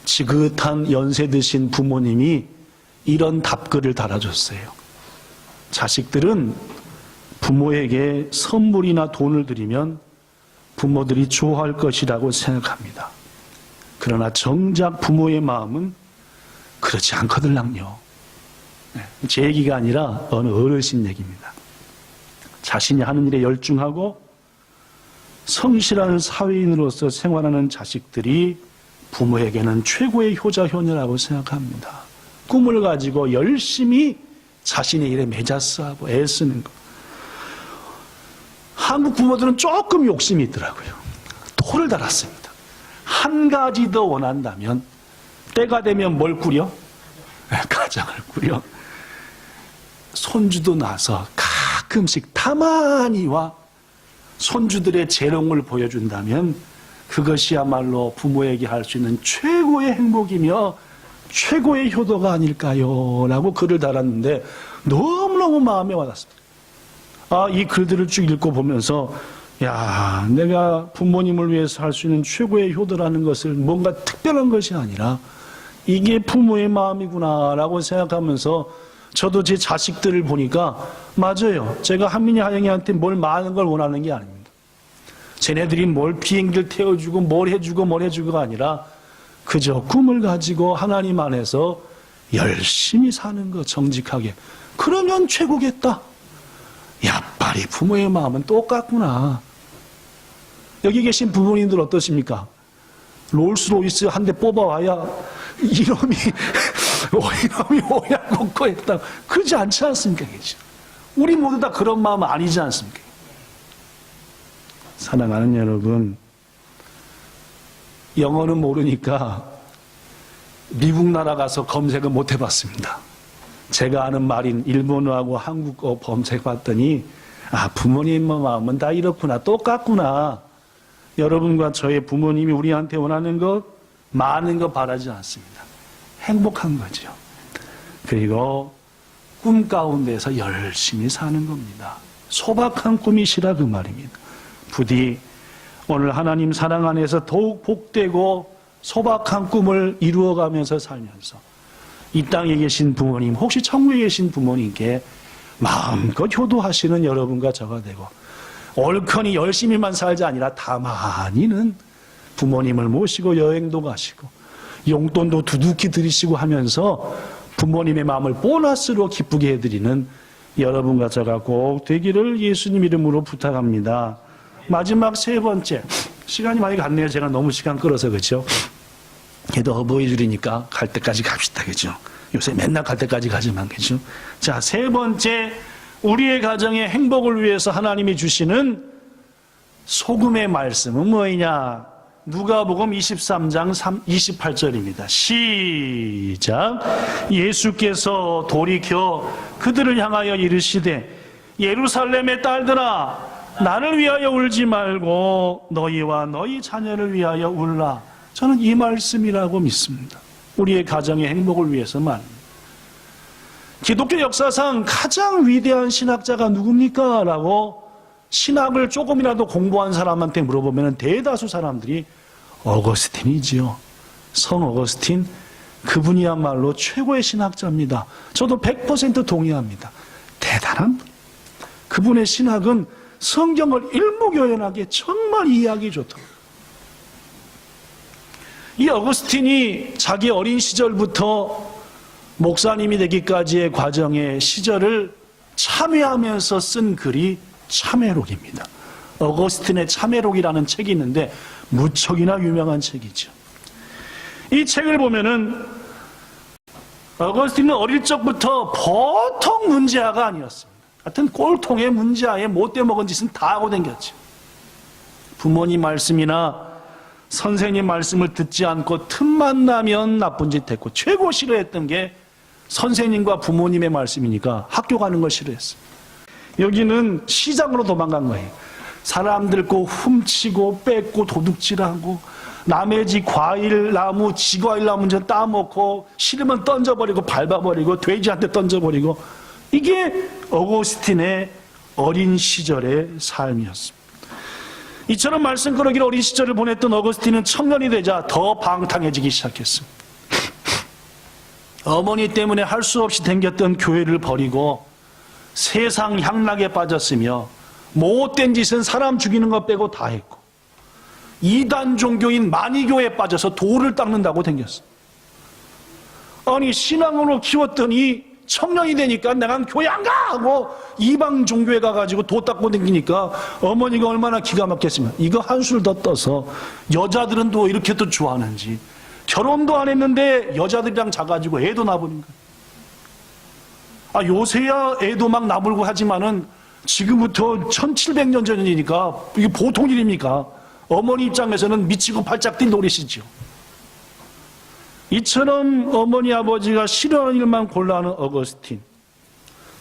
지긋한 연세 드신 부모님이 이런 답글을 달아줬어요. 자식들은 부모에게 선물이나 돈을 드리면 부모들이 좋아할 것이라고 생각합니다. 그러나 정작 부모의 마음은 그렇지 않거들랑요. 제 얘기가 아니라 어느 어르신 얘기입니다. 자신이 하는 일에 열중하고 성실한 사회인으로서 생활하는 자식들이 부모에게는 최고의 효자 효녀라고 생각합니다. 꿈을 가지고 열심히 자신의 일에 매자스하고 애쓰는 것. 한국 부모들은 조금 욕심이 있더라고요. 토를 달았습니다. 한 가지 더 원한다면 때가 되면 뭘 꾸려? 가장을 꾸려. 손주도 나서 가끔씩 타마니와 손주들의 재롱을 보여준다면 그것이야말로 부모에게 할 수 있는 최고의 행복이며 최고의 효도가 아닐까요? 라고 글을 달았는데 너무너무 마음에 와닿습니다. 이 글들을 쭉 읽고 보면서 야, 내가 부모님을 위해서 할 수 있는 최고의 효도라는 것을 뭔가 특별한 것이 아니라 이게 부모의 마음이구나 라고 생각하면서 저도 제 자식들을 보니까 맞아요. 제가 한민이 하영이한테 뭘 많은 걸 원하는 게 아닙니다. 쟤네들이 뭘 비행기를 태워주고 뭘 해주고가 아니라 그저 꿈을 가지고 하나님 안에서 열심히 사는 거 정직하게. 그러면 최고겠다. 야빨이 부모의 마음은 똑같구나. 여기 계신 부모님들 어떠십니까? 롤스로이스 한 대 뽑아와야 이놈이 오야국고 했다. 그러지 않지 않습니까? 우리 모두 다 그런 마음 아니지 않습니까? 사랑하는 여러분, 영어는 모르니까 미국 나라 가서 검색을 못 해봤습니다. 제가 아는 말인 일본어하고 한국어 검색해봤더니 부모님 마음은 다 이렇구나, 똑같구나. 여러분과 저의 부모님이 우리한테 원하는 것 많은 거 바라지 않습니다. 행복한 거죠. 그리고 꿈 가운데서 열심히 사는 겁니다. 소박한 꿈이시라 그 말입니다. 부디 오늘 하나님 사랑 안에서 더욱 복되고 소박한 꿈을 이루어가면서 살면서 이 땅에 계신 부모님, 혹시 천국에 계신 부모님께 마음껏 효도하시는 여러분과 저가 되고 옳거니 열심히만 살자 아니라 다만이는 부모님을 모시고 여행도 가시고 용돈도 두둑히 드리시고 하면서 부모님의 마음을 보너스로 기쁘게 해드리는 여러분과 저가 꼭 되기를 예수님 이름으로 부탁합니다. 마지막 세 번째, 시간이 많이 갔네요. 제가 너무 시간 끌어서 그렇죠. 그래도 어버이들이니까 갈 때까지 갑시다, 그죠? 요새 맨날 갈 때까지 가지만, 그죠? 자, 세 번째, 우리의 가정의 행복을 위해서 하나님이 주시는 소금의 말씀은 뭐이냐? 누가복음 23장 28절입니다. 시작. 예수께서 돌이켜 그들을 향하여 이르시되 예루살렘의 딸들아 나를 위하여 울지 말고 너희와 너희 자녀를 위하여 울라. 저는 이 말씀이라고 믿습니다. 우리의 가정의 행복을 위해서 말입니다. 기독교 역사상 가장 위대한 신학자가 누굽니까? 라고 신학을 조금이라도 공부한 사람한테 물어보면 대다수 사람들이 어거스틴이지요. 성 어거스틴, 그분이야말로 최고의 신학자입니다. 저도 100% 동의합니다. 대단한 분. 그분의 신학은 성경을 일목요연하게 정말 이해하기 좋더라고요. 이 어거스틴이 자기 어린 시절부터 목사님이 되기까지의 과정의 시절을 참회하면서 쓴 글이 참회록입니다. 어거스틴의 참회록이라는 책이 있는데 무척이나 유명한 책이죠. 이 책을 보면은 어거스틴은 어릴 적부터 보통 문제아가 아니었습니다. 하여튼 꼴통의 문제아에 못돼 먹은 짓은 다 하고 댕겼죠. 부모님 말씀이나 선생님 말씀을 듣지 않고 틈만 나면 나쁜 짓 했고 최고 싫어했던 게 선생님과 부모님의 말씀이니까 학교 가는 걸 싫어했어요. 여기는 시장으로 도망간 거예요. 사람들 거 훔치고 뺏고 도둑질하고 남의 집 과일 나무, 지과일 나무 좀 따먹고 싫으면 던져버리고 밟아버리고 돼지한테 던져버리고, 이게 어거스틴의 어린 시절의 삶이었습니다. 이처럼 말씀꾸러기로 어린 시절을 보냈던 어거스틴은 청년이 되자 더 방탕해지기 시작했습니다. 어머니 때문에 할 수 없이 댕겼던 교회를 버리고 세상 향락에 빠졌으며 못된 짓은 사람 죽이는 것 빼고 다 했고, 이단 종교인 마니교에 빠져서 돌을 닦는다고 댕겼어. 아니, 신앙으로 키웠더니 청년이 되니까 내가 교회 안 가! 하고 이방 종교에 가가지고 도 닦고 댕기니까 어머니가 얼마나 기가 막혔으면, 이거 한술 더 떠서 여자들은 또 이렇게 또 좋아하는지, 결혼도 안 했는데 여자들이랑 자가지고 애도 낳아버린 거야. 요새야 애도 막 낳으려고 하지만은 지금부터 1700년 전이니까 이게 보통 일입니까? 어머니 입장에서는 미치고 팔짝 뛴 노릇이죠. 이처럼 어머니 아버지가 싫어하는 일만 골라하는 어거스틴,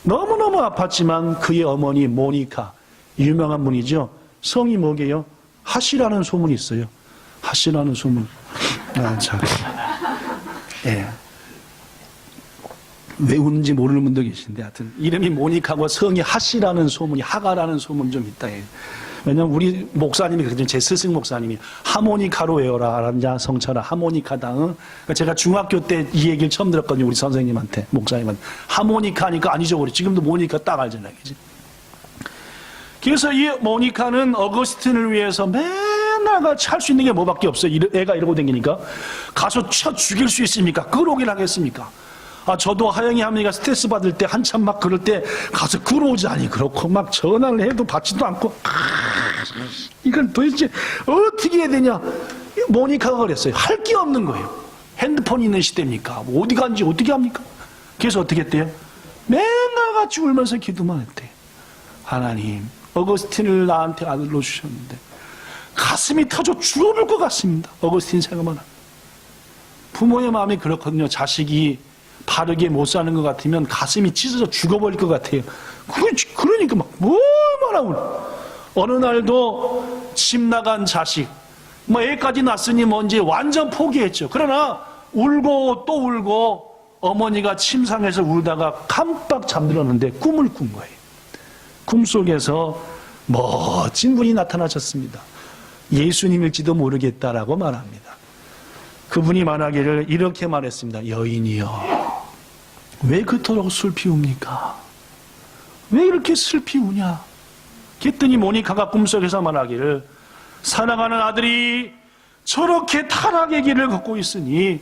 너무너무 아팠지만 그의 어머니 모니카, 유명한 분이죠. 성이 뭐게요? 하시라는 소문이 있어요. 하시라는 소문. 예. 왜 우는지 모르는 분도 계신데, 하여튼 이름이 모니카고 성이 하시라는 소문이, 하가라는 소문 좀 있다. 왜냐면 우리 목사님이 그랬죠. 제 스승 목사님이 하모니카로 외워라, 알았냐 성철아, 하모니카다. 응? 제가 중학교 때 이 얘기를 처음 들었거든요. 우리 선생님한테, 목사님한테. 하모니카니까 안 잊어버려. 지금도 모니카 딱 알잖아요. 그치? 그래서 이 모니카는 어거스틴을 위해서 맨날 같이 할 수 있는 게 뭐밖에 없어요. 애가 이러고 다니니까. 가서 쳐 죽일 수 있습니까? 끌어오긴 하겠습니까? 저도 하영이 할머니가 스트레스 받을 때 한참 막 그럴 때 가서 끌어오자니 그렇고 막 전화를 해도 받지도 않고, 이건 도대체 어떻게 해야 되냐. 모니카가 그랬어요. 할 게 없는 거예요. 핸드폰 있는 시대입니까? 뭐 어디 간지 어떻게 합니까? 그래서 어떻게 했대요? 맨날 같이 울면서 기도만 했대요. 하나님, 어거스틴을 나한테 아들로 주셨는데 가슴이 터져 죽어볼 것 같습니다. 어거스틴 생각만 하면. 부모의 마음이 그렇거든요. 자식이 바르게 못 사는 것 같으면 가슴이 찢어져 죽어버릴 것 같아요. 그러니까 막 얼마나 울어. 어느 날도 집 나간 자식, 애까지 낳았으니 이제 완전 포기했죠. 그러나 울고 또 울고 어머니가 침상에서 울다가 깜빡 잠들었는데 꿈을 꾼 거예요. 꿈속에서 멋진 분이 나타나셨습니다. 예수님일지도 모르겠다라고 말합니다. 그분이 말하기를 이렇게 말했습니다. 여인이여, 왜 그토록 슬피 웁니까? 왜 이렇게 슬피 우냐? 그랬더니 모니카가 꿈속에서 말하기를, 사랑하는 아들이 저렇게 타락의 길을 걷고 있으니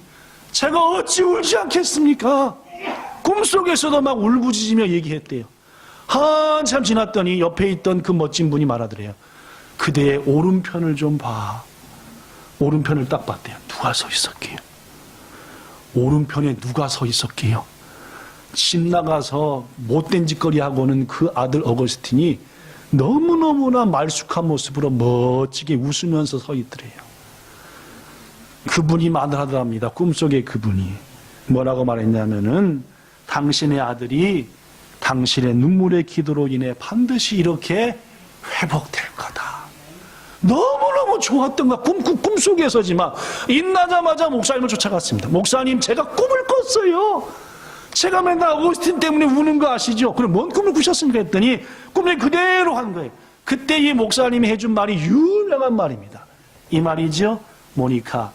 제가 어찌 울지 않겠습니까? 꿈속에서도 막 울부짖으며 얘기했대요. 한참 지났더니 옆에 있던 그 멋진 분이 말하더래요. 그대의 오른편을 좀 봐. 오른편을 딱 봤대요. 누가 서 있었게요? 오른편에 누가 서 있었게요? 집 나가서 못된 짓거리 하고는 그 아들 어거스틴이 너무너무나 말쑥한 모습으로 멋지게 웃으면서 서 있더래요. 그분이 말하더랍니다. 꿈속에 그분이 뭐라고 말했냐면은, 당신의 아들이 당신의 눈물의 기도로 인해 반드시 이렇게 회복될 거다. 너무너무 좋았던 거야. 꿈속에서지만 일어나자마자 목사님을 쫓아갔습니다. 목사님, 제가 꿈을 꿨어요. 제가 맨날 어거스틴 때문에 우는 거 아시죠? 그럼 뭔 꿈을 꾸셨습니까? 했더니 꿈을 그대로 한 거예요. 그때 이 목사님이 해준 말이 유명한 말입니다. 이 말이죠. 모니카,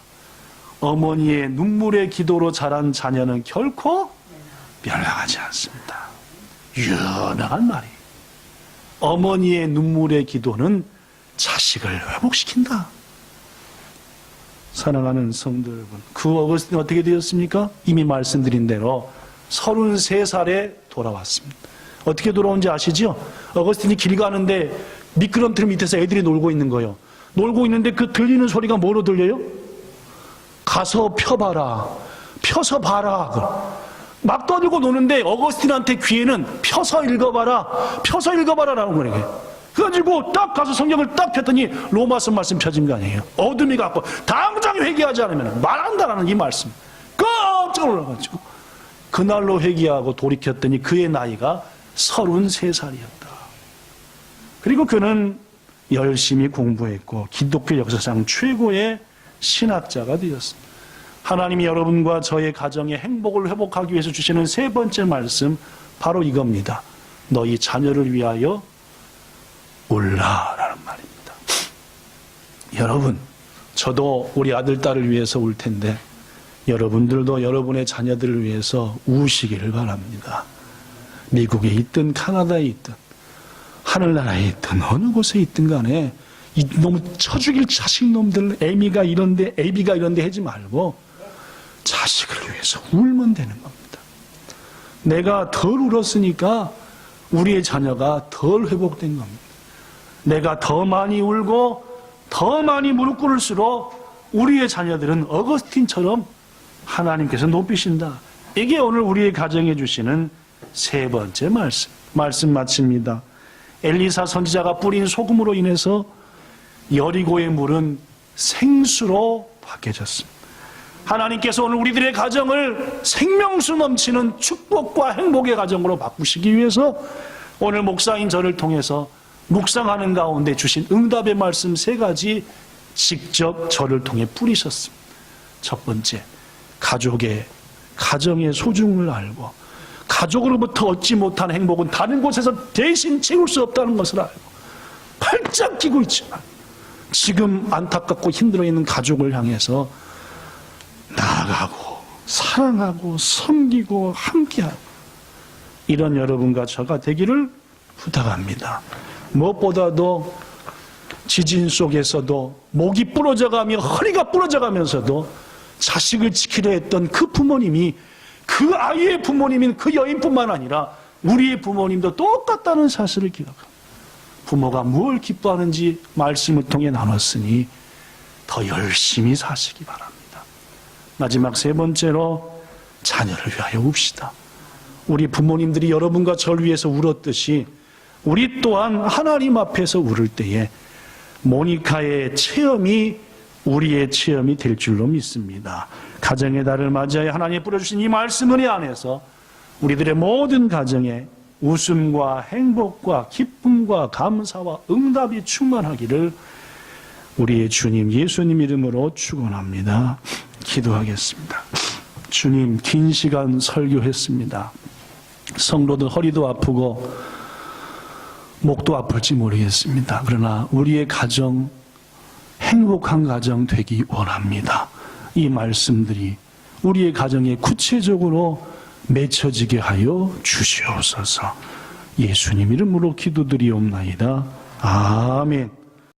어머니의 눈물의 기도로 자란 자녀는 결코 멸망하지 않습니다. 유명한 말이에요. 어머니의 눈물의 기도는 자식을 회복시킨다. 사랑하는 성도 여러분, 그 어거스틴이 어떻게 되었습니까? 이미 말씀드린 대로 33살에 돌아왔습니다. 어떻게 돌아온지 아시죠? 어거스틴이 길 가는데 미끄럼틀 밑에서 애들이 놀고 있는 거예요. 놀고 있는데 그 들리는 소리가 뭐로 들려요? 가서 펴봐라, 펴서 봐라. 막 떠들고 노는데 어거스틴한테 귀에는 펴서 읽어봐라, 펴서 읽어봐라라는 거예요. 그래가지고 딱 가서 성경을 딱 폈더니 로마서 말씀 펴진 거 아니에요. 어둠이 갖고 당장 회개하지 않으면 말한다라는 이 말씀. 깜짝 놀라가지고 그날로 회개하고 돌이켰더니 그의 나이가 33살이었다. 그리고 그는 열심히 공부했고 기독교 역사상 최고의 신학자가 되었습니다. 하나님이 여러분과 저의 가정의 행복을 회복하기 위해서 주시는 세 번째 말씀, 바로 이겁니다. 너희 자녀를 위하여 울라라는 말입니다. 여러분, 저도 우리 아들, 딸을 위해서 울 텐데 여러분들도 여러분의 자녀들을 위해서 우시기를 바랍니다. 미국에 있든 카나다에 있든 하늘나라에 있든 어느 곳에 있든 간에 너무 쳐죽일 자식놈들, 애미가 이런데 애비가 이런데 하지 말고 자식을 위해서 울면 되는 겁니다. 내가 덜 울었으니까 우리의 자녀가 덜 회복된 겁니다. 내가 더 많이 울고 더 많이 무릎 꿇을수록 우리의 자녀들은 어거스틴처럼 하나님께서 높이신다. 이게 오늘 우리의 가정에 주시는 세 번째 말씀 마칩니다. 엘리사 선지자가 뿌린 소금으로 인해서 여리고의 물은 생수로 바뀌어졌습니다. 하나님께서 오늘 우리들의 가정을 생명수 넘치는 축복과 행복의 가정으로 바꾸시기 위해서 오늘 목사인 저를 통해서 묵상하는 가운데 주신 응답의 말씀 세 가지 직접 저를 통해 뿌리셨습니다. 첫 번째, 가정의 소중을 알고 가족으로부터 얻지 못한 행복은 다른 곳에서 대신 채울 수 없다는 것을 알고 팔짱 끼고 있지만 지금 안타깝고 힘들어 있는 가족을 향해서 나아가고 사랑하고 섬기고 함께하고 이런 여러분과 저가 되기를 부탁합니다. 무엇보다도 지진 속에서도 목이 부러져가며 허리가 부러져가면서도 자식을 지키려 했던 그 부모님이 그 아이의 부모님인 그 여인뿐만 아니라 우리의 부모님도 똑같다는 사실을 기억합니다. 부모가 무엇을 기뻐하는지 말씀을 통해 나눴으니 더 열심히 사시기 바랍니다. 마지막 세 번째로 자녀를 위하여 웁시다. 우리 부모님들이 여러분과 저를 위해서 울었듯이 우리 또한 하나님 앞에서 울을 때에 모니카의 체험이 우리의 체험이 될 줄로 믿습니다. 가정의 달을 맞이하여 하나님이 뿌려주신 이 말씀 은혜 안에서 우리들의 모든 가정에 웃음과 행복과 기쁨과 감사와 응답이 충만하기를 우리의 주님 예수님 이름으로 축원합니다. 기도하겠습니다. 주님, 긴 시간 설교했습니다. 성도들 허리도 아프고 목도 아플지 모르겠습니다. 그러나 우리의 가정, 행복한 가정 되기 원합니다. 이 말씀들이 우리의 가정에 구체적으로 맺혀지게 하여 주시옵소서. 예수님 이름으로 기도드리옵나이다. 아멘.